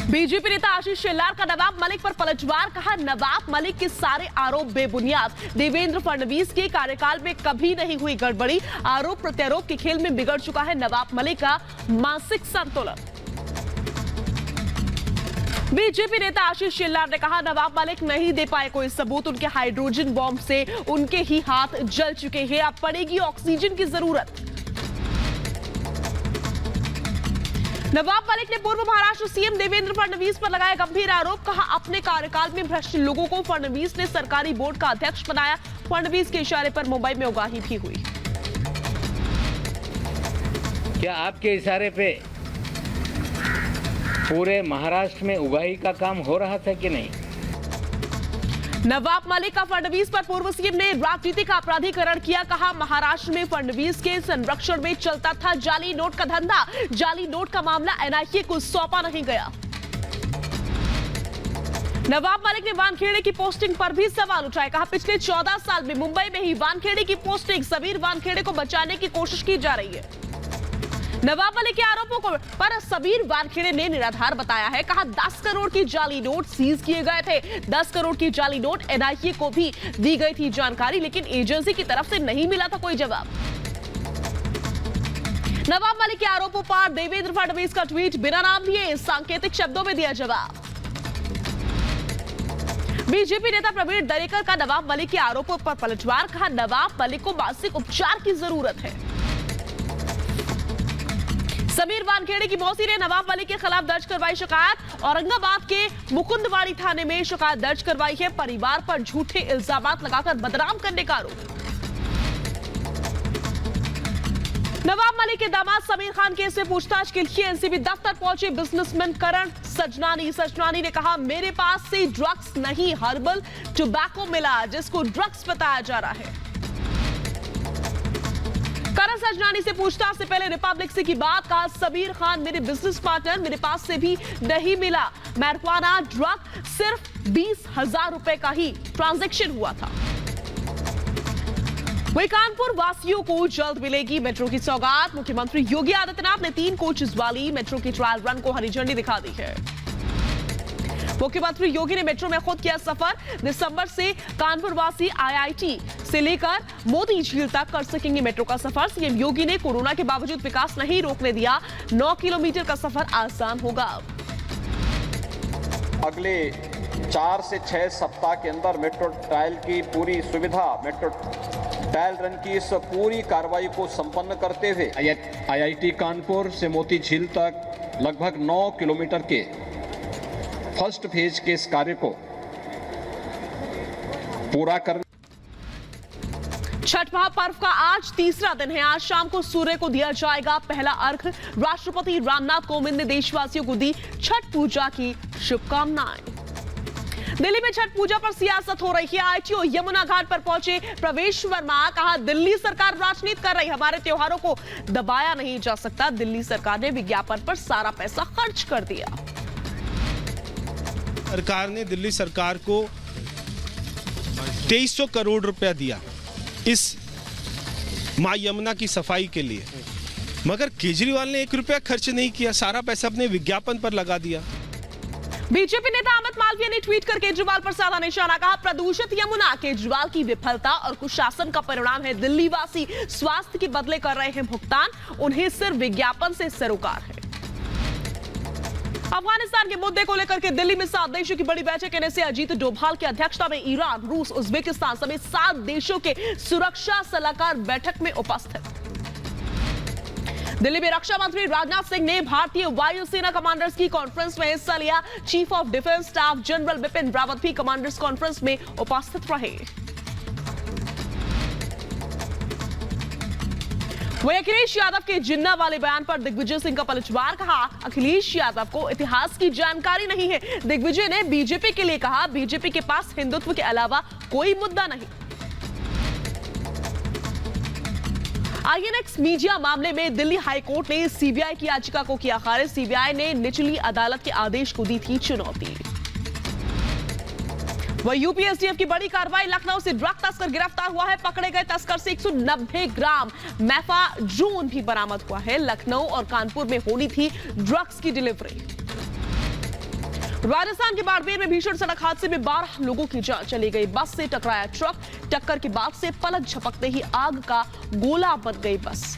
BJP नेता आशीष शेलार का नवाब मलिक पर पलटवार, कहा नवाब मलिक के सारे आरोप बेबुनियाद। देवेंद्र फडणवीस के कार्यकाल में कभी नहीं हुई गड़बड़ी। आरोप प्रत्यारोप के खेल में बिगड़ चुका है नवाब मलिक का मानसिक संतुलन। बीजेपी नेता आशीष शेलार ने कहा नवाब मलिक नहीं दे पाए कोई सबूत। उनके हाइड्रोजन बॉम्ब से उनके ही हाथ जल चुके हैं। अब पड़ेगी ऑक्सीजन की जरूरत। नवाब मलिक ने पूर्व महाराष्ट्र सीएम देवेंद्र फडणवीस पर लगाया गंभीर आरोप। कहा अपने कार्यकाल में भ्रष्ट लोगों को फडणवीस ने सरकारी बोर्ड का अध्यक्ष बनाया। फडणवीस के इशारे पर मुंबई में उगाही भी हुई। क्या आपके इशारे पे पूरे महाराष्ट्र में उगाही का काम हो रहा था कि नहीं? नवाब मलिक का फडणवीस पर पूर्व सीएम ने राजनीतिक अपराधीकरण किया। कहा महाराष्ट्र में फडणवीस के संरक्षण में चलता था जाली नोट का धंधा। जाली नोट का मामला एनआईए को सौंपा नहीं गया। नवाब मलिक ने वानखेड़े की पोस्टिंग पर भी सवाल उठाए। कहा पिछले 14 साल में मुंबई में ही वानखेड़े की पोस्टिंग, सबीर वानखेड़े को बचाने की कोशिश की जा रही है। नवाब मलिक के आरोपों को पर सबीर वानखेड़े ने निराधार बताया है। कहा 10 करोड़ की जाली नोट सीज किए गए थे। 10 करोड़ की जाली नोट एनआईए को भी दी गई थी जानकारी, लेकिन एजेंसी की तरफ से नहीं मिला था कोई जवाब। नवाब मलिक के आरोपों पर देवेंद्र फडणवीस का ट्वीट बिना नाम लिए सांकेतिक शब्दों में दिया जवाब। बीजेपी नेता प्रवीण दरेकर का नवाब मलिक के आरोपों पर पलटवार। कहा नवाब मलिक को मानसिक उपचार की जरूरत है। समीर वानखेड़े की मौसी ने नवाब मलिक के खिलाफ दर्ज करवाई शिकायत। औरंगाबाद के मुकुंदवाड़ी थाने में शिकायत दर्ज करवाई है। परिवार पर झूठे इल्जाम लगाकर बदनाम करने का आरोप। नवाब मलिक के दामाद समीर खान केस में पूछताछ के लिए एनसीबी दफ्तर पहुंचे बिजनेसमैन करण सजनानी। सजनानी ने कहा मेरे पास से ड्रग्स नहीं हर्बल टोबैको मिला, जिसको ड्रग्स बताया जा रहा है। करण सजनानी से पूछताछ से पहले रिपब्लिक से की बात। कहा सबीर खान मेरे बिजनेस पार्टनर, मेरे पास से भी नहीं मिला मैरिजुआना ड्रग, सिर्फ 20,000 रुपए का ही ट्रांजैक्शन हुआ था। वही कानपुर वासियों को जल्द मिलेगी मेट्रो की सौगात। मुख्यमंत्री योगी आदित्यनाथ ने 3 कोचेस वाली मेट्रो की ट्रायल रन को हरी झंडी दिखा दी है। मुख्यमंत्री योगी ने मेट्रो में खुद किया सफर। दिसंबर से कानपुर वासी आईआईटी से लेकर मोती झील तक कर सकेंगे मेट्रो का सफर। सीएम योगी ने कोरोना के बावजूद विकास नहीं रोकने दिया। 9 किलोमीटर का सफर आसान होगा। अगले 4 से 6 सप्ताह के अंदर मेट्रो ट्रायल की पूरी सुविधा, मेट्रो ट्रायल रन की इस पूरी कार्रवाई को संपन्न करते हुए आईआईटी कानपुर से मोती झील तक लगभग 9 किलोमीटर के फर्स्ट फेज के इस कार्य को पूरा करना। छठ महापर्व का आज तीसरा दिन है। आज शाम को सूर्य को दिया जाएगा पहला अर्घ्य। राष्ट्रपति रामनाथ कोविंद ने देशवासियों को दी छठ पूजा की शुभकामनाएं। दिल्ली में छठ पूजा पर सियासत हो रही है। आईटीओ यमुना घाट पर पहुंचे प्रवेश वर्मा। कहा दिल्ली सरकार राजनीति कर रही, हमारे त्योहारों को दबाया नहीं जा सकता। दिल्ली सरकार ने विज्ञापन पर सारा पैसा खर्च कर दिया। सरकार ने दिल्ली सरकार को 2300 करोड़ रुपया दिया इस मां यमुना की सफाई के लिए, मगर केजरीवाल ने 1 रुपया खर्च नहीं किया। सारा पैसा अपने विज्ञापन पर लगा दिया। बीजेपी नेता अमित मालवीय ने ट्वीट कर केजरीवाल पर साधा निशाना। कहा प्रदूषित यमुना केजरीवाल की विफलता और कुशासन का परिणाम है। दिल्ली वासी स्वास्थ्य के बदले कर रहे हैं भुगतान, उन्हें सिर्फ विज्ञापन से सरोकार है। अफगानिस्तान के मुद्दे को लेकर के दिल्ली में 7 देशों की बड़ी बैठक। एनएसए अजीत डोभाल की अध्यक्षता में ईरान, रूस, उज्बेकिस्तान समेत 7 देशों के सुरक्षा सलाहकार बैठक में उपस्थित। दिल्ली में रक्षा मंत्री राजनाथ सिंह ने भारतीय वायुसेना कमांडर्स की कॉन्फ्रेंस में हिस्सा लिया। Chief of defence staff general Bipin Rawat भी कमांडर्स कॉन्फ्रेंस में उपस्थित रहे। वही अखिलेश यादव के जिन्ना वाले बयान पर दिग्विजय सिंह का पलटवार। कहा अखिलेश यादव को इतिहास की जानकारी नहीं है। दिग्विजय ने बीजेपी के लिए कहा बीजेपी के पास हिंदुत्व के अलावा कोई मुद्दा नहीं। आईएनएक्स मीडिया मामले में दिल्ली हाईकोर्ट ने सीबीआई की याचिका को किया खारिज। सीबीआई ने निचली अदालत के आदेश को दी थी चुनौती। वही यूपीएसटीएफ की बड़ी कार्रवाई। लखनऊ से ड्रग तस्कर गिरफ्तार हुआ है। पकड़े गए तस्कर से 190 ग्राम मैफाड्रोन भी बरामद हुआ है। लखनऊ और कानपुर में होनी थी ड्रग्स की डिलीवरी। राजस्थान के बाड़मेर में भीषण सड़क हादसे में 12 लोगों की जान चली गई। बस से टकराया ट्रक, टक्कर के बाद से पलक झपकते ही आग का गोला बन गई बस।